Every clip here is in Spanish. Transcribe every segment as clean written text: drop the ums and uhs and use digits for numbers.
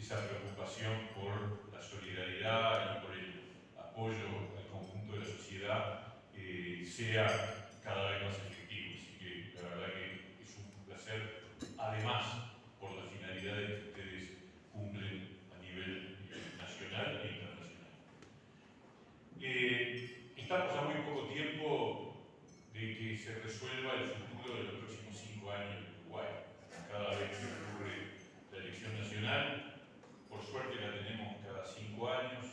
esa preocupación por la solidaridad y por el apoyo al conjunto de la sociedad sea cada vez más efectivo. Así que la verdad que es un placer, además por las finalidades que ustedes cumplen a nivel nacional e internacional. Estamos a muy poco tiempo de que se resuelva el futuro de los próximos 5 años de Uruguay. Cada vez que ocurre la elección nacional, por suerte la tenemos cada 5 años.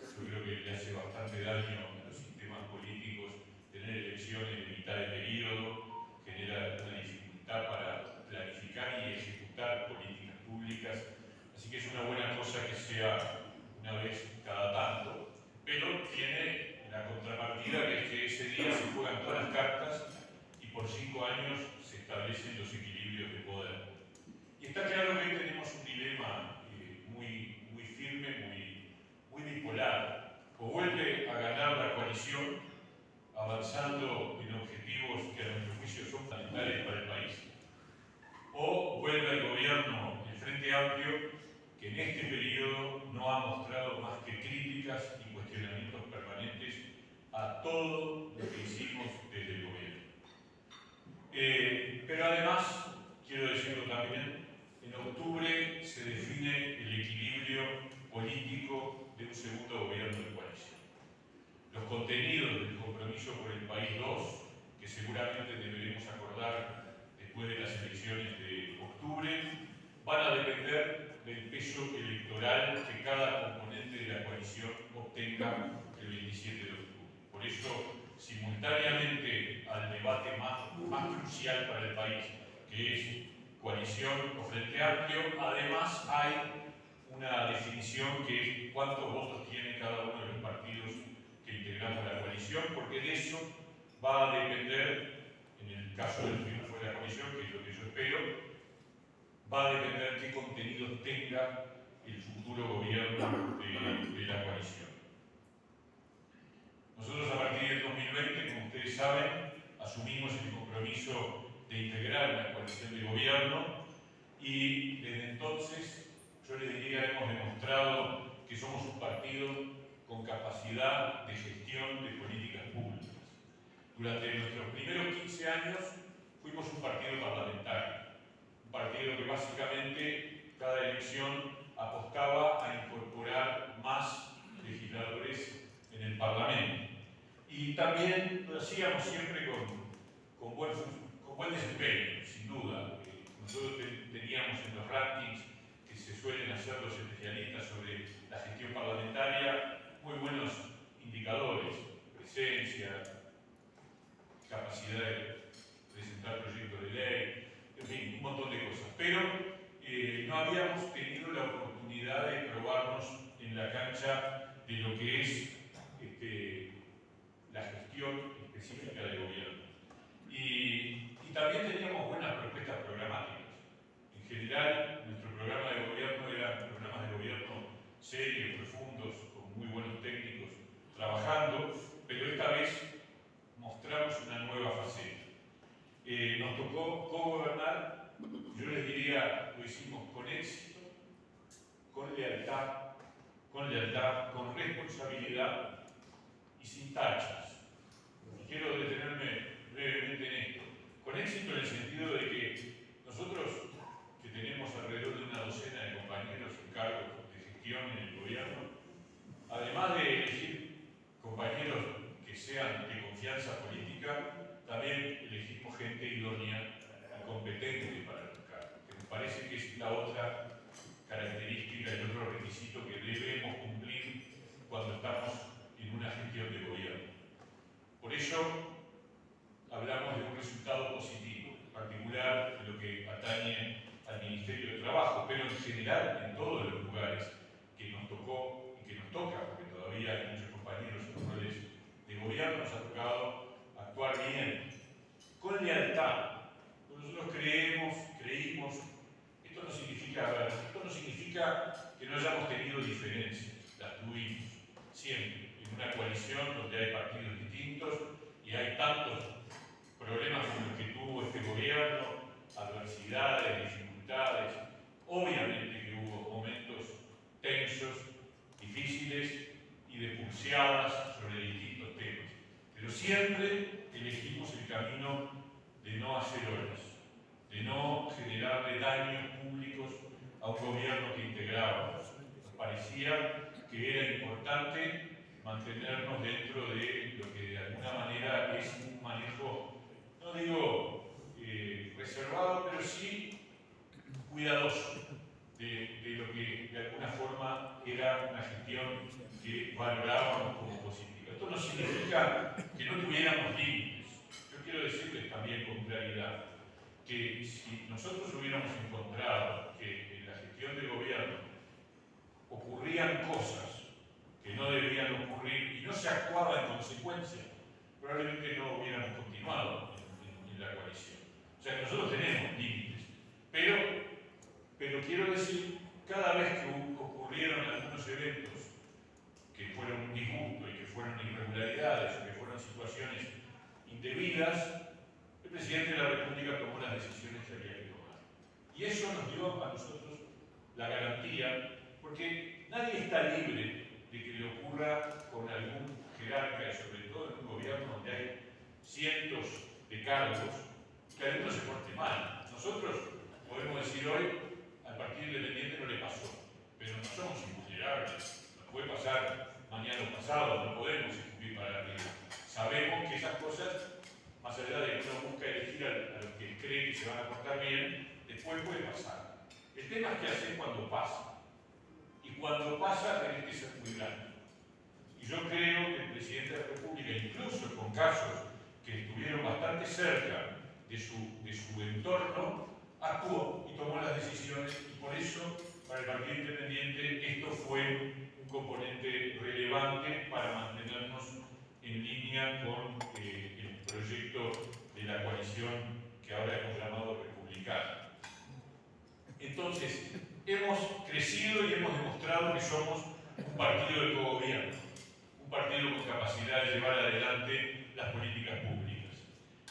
Yo creo que le hace bastante daño a los sistemas políticos tener elecciones de mitad de periodo, genera una dificultad para planificar y ejecutar políticas públicas. Así que es una buena cosa que sea una vez cada tanto, pero tiene la contrapartida que es que ese día se juegan todas las cartas y por 5 años se establecen los equilibrios de poder. Y está claro que hoy tenemos un dilema muy firme, muy bipolar. O vuelve a ganar la coalición, avanzando en objetivos que a nuestro juicio son fundamentales para el país, o vuelve al gobierno el Frente Amplio, que en este periodo no ha mostrado más que críticas y cuestionamientos permanentes a todo lo que hicimos desde el gobierno. Pero además, quiero decirlo también, en octubre se define el equilibrio político de un segundo gobierno de coalición. Los contenidos del compromiso por el país 2, que seguramente deberemos acordar después de las elecciones de octubre, van a depender del peso electoral que cada componente de la coalición obtenga el 27 de octubre. Por eso, simultáneamente al debate más crucial para el país, que es coalición o Frente Amplio, además hay una definición que es cuántos votos tiene cada uno de los partidos que integramos la coalición, porque de eso va a depender, en el caso del triunfo de la coalición, que es lo que yo espero, va a depender qué contenidos tenga el futuro gobierno de la coalición. Nosotros a partir del 2020, como ustedes saben, asumimos el compromiso de integrar una coalición de gobierno y desde entonces yo les diría hemos demostrado que somos un partido con capacidad de gestión de políticas públicas. Durante nuestros primeros 15 años fuimos un partido parlamentario, un partido que básicamente cada elección apostaba a incorporar más legisladores en el Parlamento. Y también lo hacíamos siempre con buen desempeño, sin duda. Nosotros teníamos en los rankings que se suelen hacer los especialistas sobre la gestión parlamentaria muy buenos indicadores, presencia, capacidad de presentar proyectos de ley, en fin, un montón de cosas. Pero no habíamos tenido la oportunidad de probarnos en la cancha de lo que es la gestión específica del gobierno. Y también teníamos buenas propuestas programáticas. En general, nuestro programa de gobierno eran programas de gobierno serios, profundos, con muy buenos técnicos trabajando, pero esta vez mostramos una nueva faceta. Nos tocó co-gobernar, yo les diría, lo hicimos con éxito, con lealtad, con responsabilidad y sin tachas. Y quiero detenerme brevemente en esto. Con éxito en el sentido de que nosotros, que tenemos alrededor de una docena de compañeros en cargos de gestión en el gobierno, además de elegir compañeros que sean de confianza política, también elegimos gente idónea y competente para los cargos, que me parece que es la otra característica y otro requisito que debemos cumplir cuando estamos en una gestión de gobierno. Por eso hablamos de un resultado positivo, en particular en lo que atañe al Ministerio de Trabajo, pero en general en todos los lugares que nos tocó y que nos toca, porque todavía hay muchos compañeros en roles de gobierno, nos ha tocado actuar bien, con lealtad. Nosotros creímos, esto no significa que no hayamos tenido diferencias, las tuvimos siempre, en una coalición donde hay partidos distintos y hay tantos problemas como los que tuvo este gobierno, adversidades, dificultades. Obviamente que hubo momentos a un gobierno que integraba. Nos parecía que era importante mantenernos dentro de lo que de alguna manera es un manejo, no digo reservado, pero sí cuidadoso de lo que de alguna forma era una gestión que valorábamos como positiva. Esto no significa que no tuviéramos límites. Yo quiero decirles también con claridad que si nosotros hubiéramos encontrado que en la gestión de gobierno ocurrían cosas que no debían ocurrir y no se actuaba en consecuencia, probablemente no hubiéramos continuado en la coalición. O sea que nosotros tenemos límites, pero quiero decir, cada vez que ocurrieron algunos eventos que fueron un disgusto y que fueron irregularidades o que fueron situaciones indebidas, el presidente de la República tomó las decisiones que había que tomar. Y eso nos dio a nosotros la garantía, porque nadie está libre de que le ocurra con algún jerarca, y sobre todo en un gobierno donde hay cientos de cargos, que alguno se porte mal. Nosotros podemos decir hoy, al Partido Independiente no le pasó, pero no somos invulnerables. Nos puede pasar mañana o pasado, no podemos escupir para arriba. Sabemos que esas cosas, más allá de que uno busca elegir a los que cree que se van a portar bien, después puede pasar. El tema es qué hacer cuando pasa. Y cuando pasa tenés que ser muy grande. Y yo creo que el presidente de la República, incluso con casos que estuvieron bastante cerca de su entorno, actuó y tomó las decisiones, y por eso, para el Partido Independiente, esto fue un componente relevante para mantenernos en línea con el proyecto de la coalición que ahora hemos llamado republicana. Entonces, hemos crecido y hemos demostrado que somos un partido de cogobierno, un partido con capacidad de llevar adelante las políticas públicas.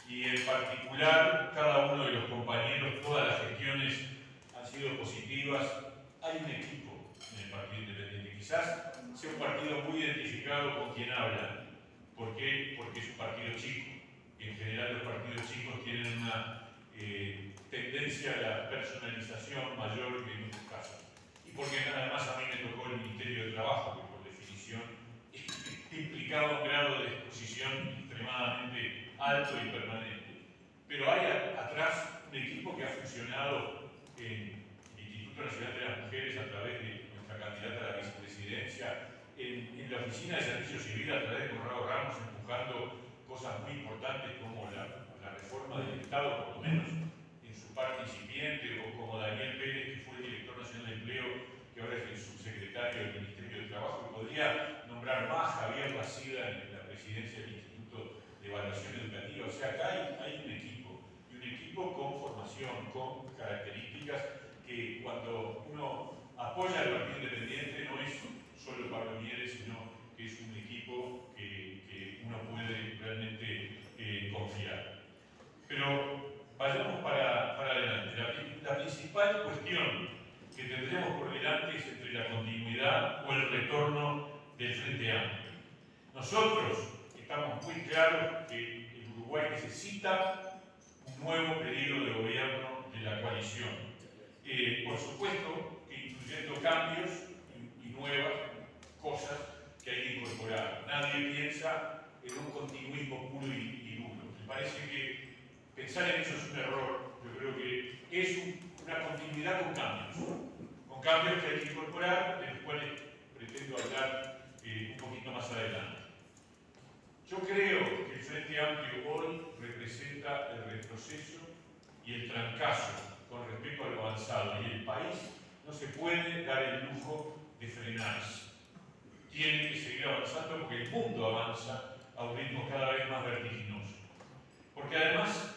Y en particular, cada uno de los compañeros, todas las gestiones han sido positivas. Hay un equipo en el Partido Independiente. Quizás sea un partido muy identificado con quien habla. ¿Por qué? Porque es un partido chico. Y en general los partidos chicos tienen una tendencia a la personalización mayor que en otros casos. Y porque además a mí me tocó el Ministerio de Trabajo, que por definición implicaba un grado de exposición extremadamente alto y permanente. Pero hay atrás un equipo que ha funcionado en el Instituto Nacional de las Mujeres a través de nuestra candidata a la vicepresidencia, en la Oficina de Servicio Civil a través de Conrado Ramos, empujando cosas muy importantes como la reforma del Estado, por lo menos en su parte incipiente, o como Daniel Pérez, que fue el director nacional de empleo, que ahora es el subsecretario del Ministerio de Trabajo, y podría nombrar más, Javier Bacida en la presidencia del Instituto de Evaluación Educativa. O sea, acá hay un equipo, y un equipo con formación, con características que cuando uno apoya al Partido Independiente no es solo Pablo Mieres, sino que es un equipo que uno puede realmente confiar. Pero vayamos para adelante. La principal cuestión que tendremos por delante es entre la continuidad o el retorno del Frente Amplio. Nosotros estamos muy claros que el Uruguay necesita un nuevo periodo de gobierno de la coalición. Por supuesto que incluyendo cambios y nuevas cosas que hay que incorporar. Nadie piensa en un continuismo puro y duro. Me parece que pensar en eso es un error. Yo creo que es una continuidad con cambios que hay que incorporar, de los cuales pretendo hablar un poquito más adelante. Yo creo que el Frente Amplio hoy representa el retroceso y el trancazo con respecto a lo avanzado, y el país no se puede dar el lujo de frenarse. Tiene que seguir avanzando porque el mundo avanza a un ritmo cada vez más vertiginoso. Porque además,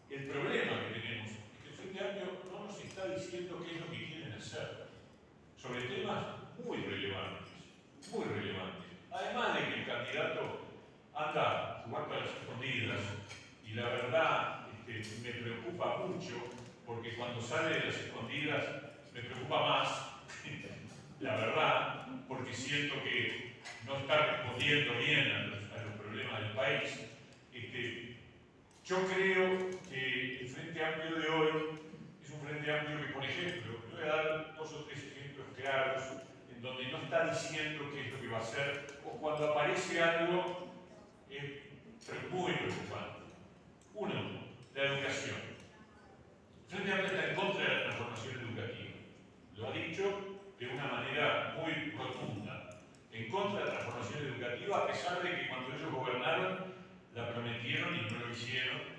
el problema que tenemos es que el Frente Amplio no nos está diciendo qué es lo que quieren hacer sobre temas muy relevantes, muy relevantes. Además de que el candidato anda jugando a las escondidas, y la verdad me preocupa mucho, porque cuando sale de las escondidas me preocupa más, la verdad, porque siento que no está respondiendo bien a los problemas del país. Yo creo que el Frente Amplio de hoy es un Frente Amplio que, por ejemplo, le voy a dar 2 o 3 ejemplos claros en donde no está diciendo qué es lo que va a hacer, o cuando aparece algo muy preocupante. Uno, la educación. Frente Amplio está en contra de la transformación educativa. Lo ha dicho de una manera muy rotunda. En contra de la transformación educativa, a pesar de que cuando ellos gobernaron la prometieron y no lo hicieron,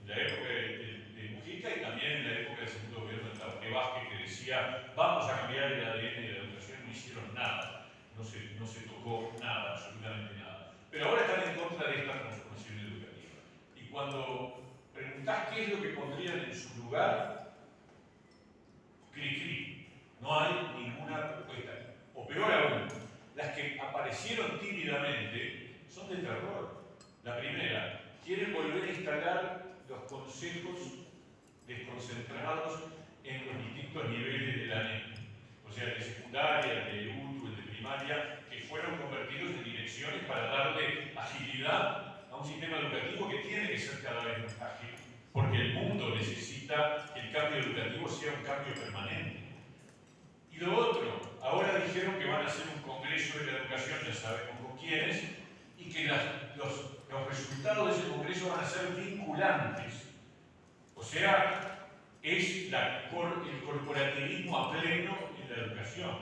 en la época de Mujica y también en la época del segundo gobierno de Tabaré Vázquez, que decía vamos a cambiar el ADN de la educación, no hicieron nada, no se tocó nada, absolutamente nada. Pero ahora están en contra de esta transformación educativa. Y cuando preguntás qué es lo que pondrían en su lugar, cri-cri, no hay ninguna propuesta. O peor aún, las que aparecieron tímidamente son de terror. La primera, quieren volver a instalar los consejos desconcentrados en los distintos niveles de la NEP, o sea, de secundaria, de útil, de primaria, que fueron convertidos en direcciones para darle agilidad a un sistema educativo que tiene que ser cada vez más ágil, porque el mundo necesita que el cambio educativo sea un cambio permanente. Y lo otro, ahora dijeron que van a hacer un congreso de la educación, ya sabemos con quiénes, y que los resultados de ese congreso van a ser vinculantes. O sea, es el corporativismo a pleno en la educación.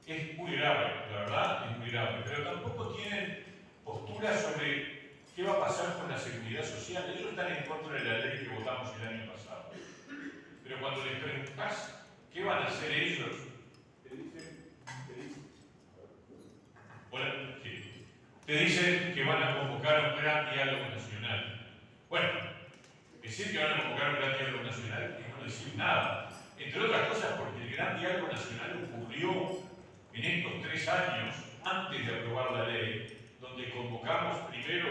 Es muy grave, la verdad, es muy grave. Pero tampoco tienen postura sobre qué va a pasar con la seguridad social. Ellos están en contra de la ley que votamos el año pasado. Pero cuando les preguntás qué van a hacer ellos, te dicen que van a convocar un gran diálogo nacional. Bueno, decir que van a convocar un gran diálogo nacional es no decir nada. Entre otras cosas porque el gran diálogo nacional ocurrió en estos 3 años antes de aprobar la ley, donde convocamos primero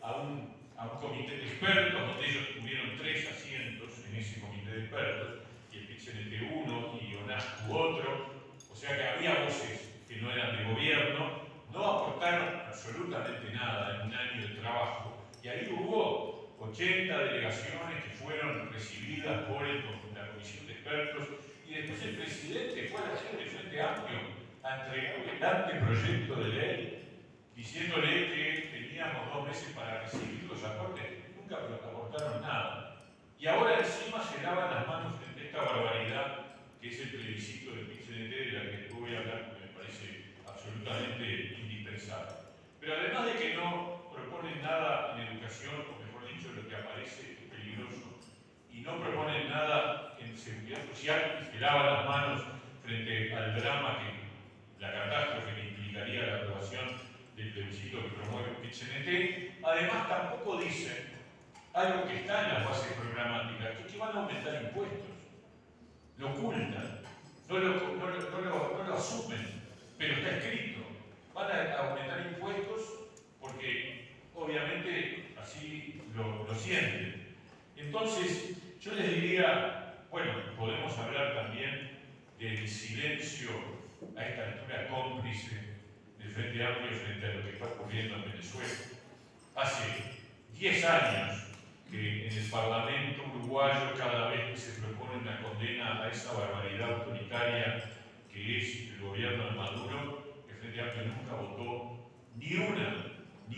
a un comité de expertos, donde ellos tuvieron 3 asientos en ese comité de expertos, y el PIT-CNT uno y ONASCU otro, o sea que había voces que no eran de gobierno, no aportaron absolutamente nada en un año de trabajo, y ahí hubo 80 delegaciones que fueron recibidas por la comisión de expertos, y después el presidente fue a la sede del Frente Amplio a entregar el anteproyecto de ley, diciéndole que teníamos 2 meses para recibir los aportes, nunca aportaron nada. Y ahora encima se lavan las manos frente a esta barbaridad que es el plebiscito del PIT-CNT, de la que después voy a hablar porque me parece absolutamente indispensable. Pero además de que no proponen nada en educación, o mejor dicho, lo que aparece es peligroso, y no proponen nada en seguridad social, y se lavan las manos frente al drama la catástrofe que implicaría la aprobación del plebiscito que promueve el PIT-CNT, además tampoco dicen algo que está en las bases programáticas, que van a aumentar impuestos. Lo ocultan, no lo asumen, pero está escrito. Van a aumentar impuestos porque obviamente así lo sienten. Entonces, yo les diría, bueno, podemos hablar también del silencio a esta altura cómplice del Frente Amplio frente a lo que está ocurriendo en Venezuela. Hace 10 años que en el Parlamento uruguayo, cada vez que se propone una condena a esa barbaridad autoritaria que es el gobierno de Maduro, el Frente Amplio nunca votó ni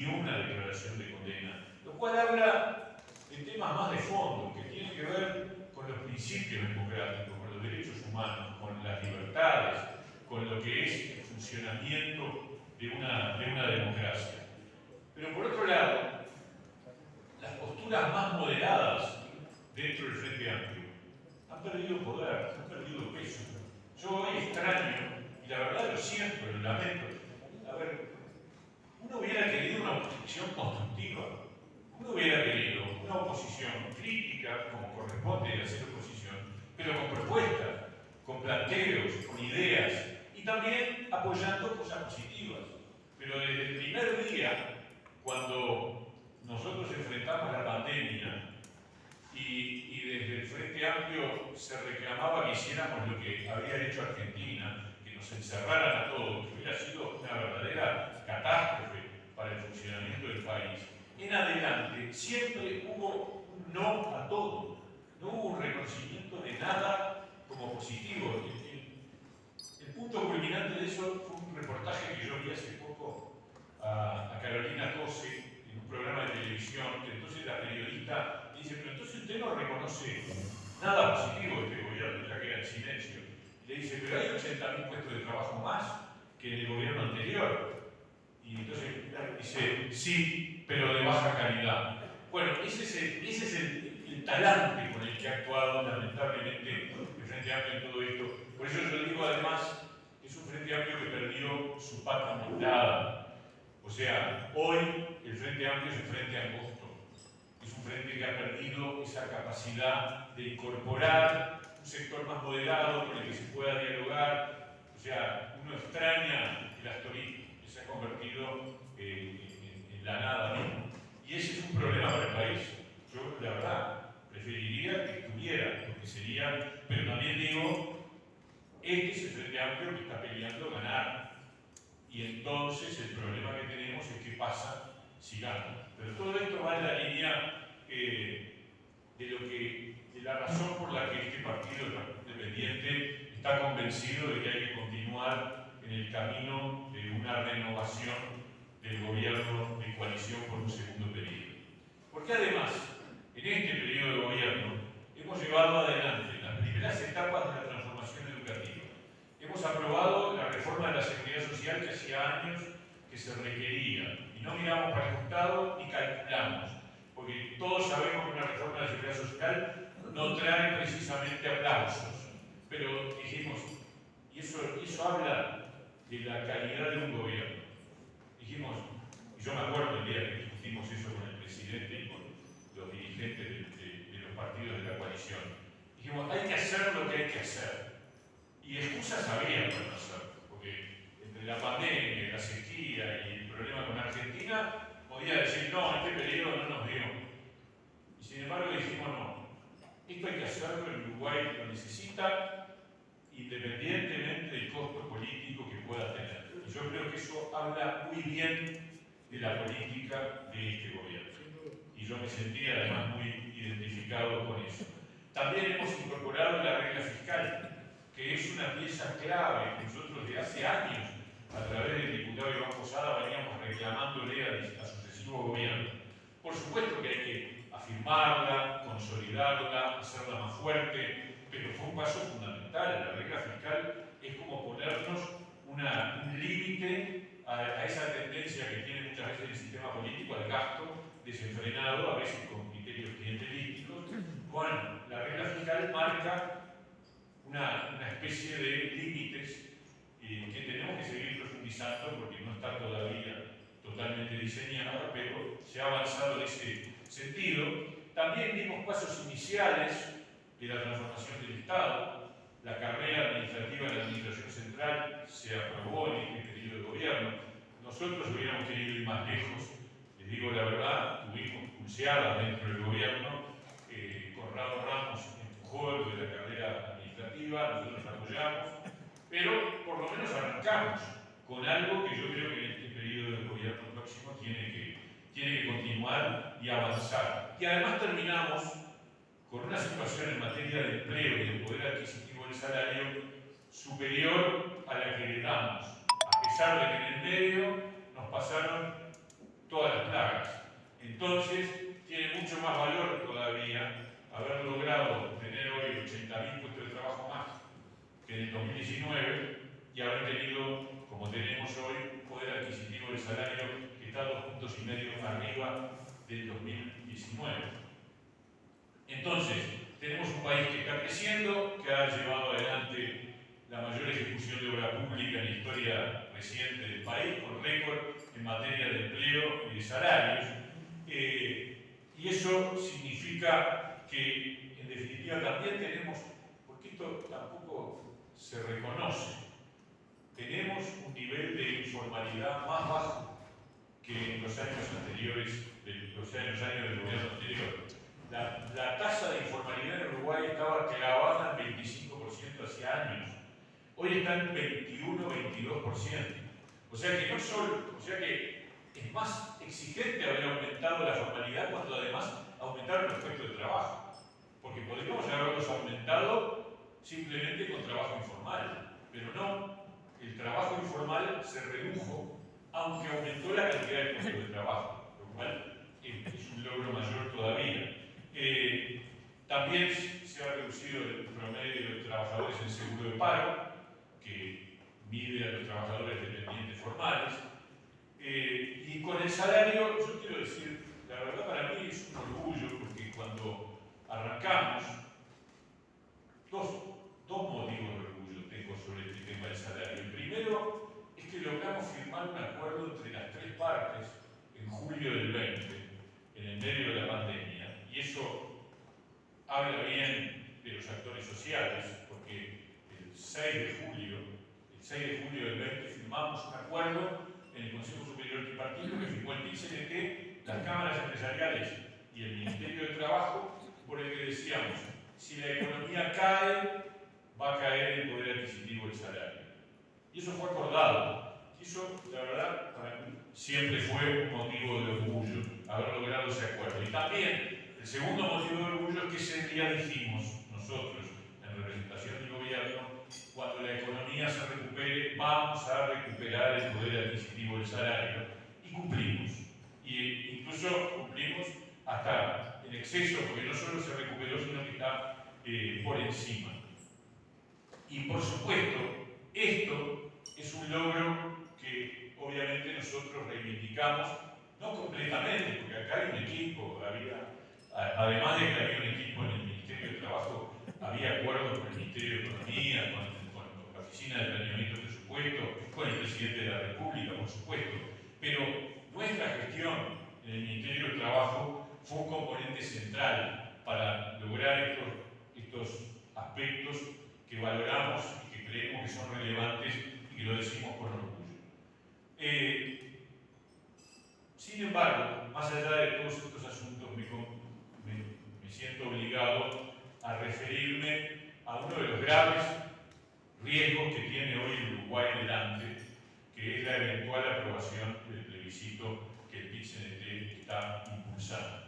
una declaración de condena, lo cual habla de temas más de fondo, que tienen que ver con los principios democráticos, con los derechos humanos, con las libertades, con lo que es el funcionamiento de una democracia. Pero por otro lado, las posturas más moderadas dentro del Frente Amplio han perdido poder, han perdido peso. Yo hoy extraño, y la verdad lo siento, lo lamento. A ver, uno hubiera querido una oposición constructiva, uno hubiera querido una oposición crítica, como corresponde hacer oposición, pero con propuestas, con planteos, con ideas, y también apoyando cosas positivas. Pero desde el primer día, cuando nosotros enfrentamos la pandemia y desde el Frente Amplio se reclamaba que hiciéramos lo que había hecho Argentina, que nos encerraran a todos, que hubiera sido una verdadera catástrofe para el funcionamiento del país, en adelante siempre hubo un no a todo. no hubo un reconocimiento de nada como positivo. El punto culminante de eso fue un reportaje que yo vi hace poco a Carolina Cose en un programa de televisión, que entonces la periodista dice, pero entonces usted no reconoce nada positivo de este gobierno, ya que era en silencio. Y le dice, pero hay 80.000 puestos de trabajo más que en el gobierno anterior. Y entonces dice, sí, pero de baja calidad. Bueno, ese es el talante con el que ha actuado lamentablemente el Frente Amplio en todo esto. Por eso yo digo además que es un Frente Amplio que perdió su pata montada. O sea, hoy el Frente Amplio es un frente angosto. Es un frente que ha perdido esa capacidad de incorporar un sector más moderado con el que se pueda dialogar. O sea, uno extraña el astorismo que se ha convertido en la nada misma. Y ese es un problema para el país. Yo, la verdad, preferiría que estuviera, porque sería, pero también digo, este es el Frente Amplio que está peleando ganar. Y entonces el problema que tenemos es qué pasa si gana. Pero todo esto va en la línea de la razón por la que este partido independiente está convencido de que hay que continuar en el camino de una renovación del gobierno de coalición por un segundo periodo. Porque además, en este periodo de gobierno, hemos llevado adelante las primeras etapas de la transformación educativa. Hemos aprobado la reforma de la seguridad social que hacía años que se requería. Y no miramos para el costado ni calculamos. Porque todos sabemos que una reforma de la seguridad social no trae precisamente aplausos. Pero dijimos, y eso habla de la calidad de un gobierno. Dijimos, y yo me acuerdo el día que discutimos eso con el presidente y con los dirigentes de los partidos de la coalición, dijimos, hay que hacer lo que hay que hacer. Y excusas había para no hacerlo, porque entre la pandemia, la sequía y el problema con Argentina, podía decir, no, en este periodo no nos dio. Y sin embargo dijimos, no, esto hay que hacerlo, el Uruguay lo necesita, independientemente del costo político que pueda tener. Y yo creo que eso habla muy bien de la política de este gobierno. Y yo me sentí además muy identificado con eso. También hemos incorporado la regla fiscal, que es una pieza clave que nosotros de hace años, a través del diputado Iván Posada, veníamos reclamándole a sucesivos gobiernos. Por supuesto que hay que afirmarla, consolidarla, hacerla más fuerte, pero fue un paso fundamental. La regla fiscal es como ponernos un límite a esa tendencia que tiene muchas veces el sistema político al gasto desenfrenado, a veces con criterios clientelísticos. Bueno, la regla fiscal marca una especie de límites que tenemos que seguir profundizando porque no está todavía totalmente diseñada, pero se ha avanzado en ese sentido. También dimos pasos iniciales de la transformación del Estado. La carrera administrativa de la Administración Central se aprobó en este periodo de gobierno. Nosotros hubiéramos querido ir más lejos. Les digo la verdad, tuvimos pulseadas dentro del gobierno. Conrado Ramos empujó lo de la carrera administrativa, nosotros apoyamos, pero por lo menos arrancamos con algo que yo creo que en este periodo de gobierno próximo tiene que continuar y avanzar. Y además terminamos con una situación en materia de empleo y del poder adquisitivo del salario superior a la que heredamos, a pesar de que en el medio nos pasaron todas las plagas. Entonces, tiene mucho más valor todavía haber logrado tener hoy 80.000 puestos de trabajo más que en el 2019 y haber tenido, como tenemos hoy, un poder adquisitivo del salario que está 2,5 puntos arriba del 2019. Entonces, tenemos un país que está creciendo, que ha llevado adelante la mayor ejecución de obra pública en la historia reciente del país, con récord en materia de empleo y de salarios. Y eso significa que, en definitiva, también tenemos, porque esto tampoco se reconoce, tenemos un nivel de informalidad más bajo que en los años anteriores, los años del gobierno anterior. La tasa de informalidad en Uruguay estaba clavada en 25% hace años. Hoy está en 21-22%. O sea que es más exigente haber aumentado la formalidad cuando además aumentaron los puestos de trabajo. porque podríamos haberlos aumentado simplemente con trabajo informal, pero no, el trabajo informal se redujo, aunque aumentó la cantidad de puestos de trabajo, lo cual es un logro mayor todavía. También se ha reducido el promedio de trabajadores en seguro de paro, que mide a los trabajadores dependientes formales. Y con el salario, yo quiero decir, la verdad para mí es un orgullo, porque cuando arrancamos, dos motivos de orgullo tengo sobre este tema del salario. El primero es que logramos firmar un acuerdo entre las tres partes en julio del 20, en el medio de la pandemia, y eso habla bien de los actores sociales, porque el 6 de julio del 20 firmamos un acuerdo en el Consejo Superior Tripartito que firmó el PIT-CNT, las cámaras empresariales y el Ministerio de Trabajo, por el que decíamos, si la economía cae, va a caer el poder adquisitivo del salario. Y eso fue acordado. Y eso, la verdad, para mí siempre fue un motivo de orgullo haber logrado ese acuerdo. Y también, el segundo motivo de orgullo es que ese día dijimos nosotros, en representación del gobierno, cuando la economía se recupere, vamos a recuperar el poder adquisitivo del salario. Y cumplimos. Y incluso cumplimos hasta en exceso, porque no solo se recuperó, sino que está por encima. Y por supuesto, esto es un logro que obviamente nosotros reivindicamos, no completamente, porque acá hay un equipo, además de que había un equipo en el Ministerio de Trabajo, había acuerdos con el Ministerio de Economía, con la Oficina de Planeamiento y Presupuesto, con el Presidente de la República, por supuesto, pero nuestra gestión en el Ministerio de Trabajo fue un componente central para lograr estos aspectos que valoramos y que creemos que son relevantes y que lo decimos con orgullo. Sin embargo, más allá de todos estos asuntos, me siento obligado a referirme a uno de los graves riesgos que tiene hoy el Uruguay delante, que es la eventual aprobación del plebiscito que el PIT-CNT está impulsando.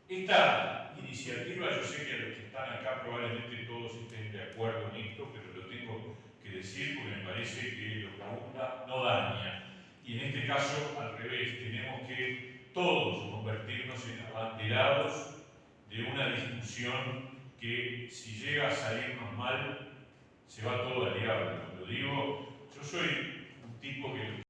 Esta iniciativa, yo sé que los que están acá probablemente todos estén de acuerdo en esto, pero lo tengo que decir porque me parece que lo que abunda no daña. Y en este caso, al revés, tenemos que todos convertirnos en abanderados de una discusión que, si llega a salirnos mal, se va todo al diablo. Lo digo, yo soy un tipo que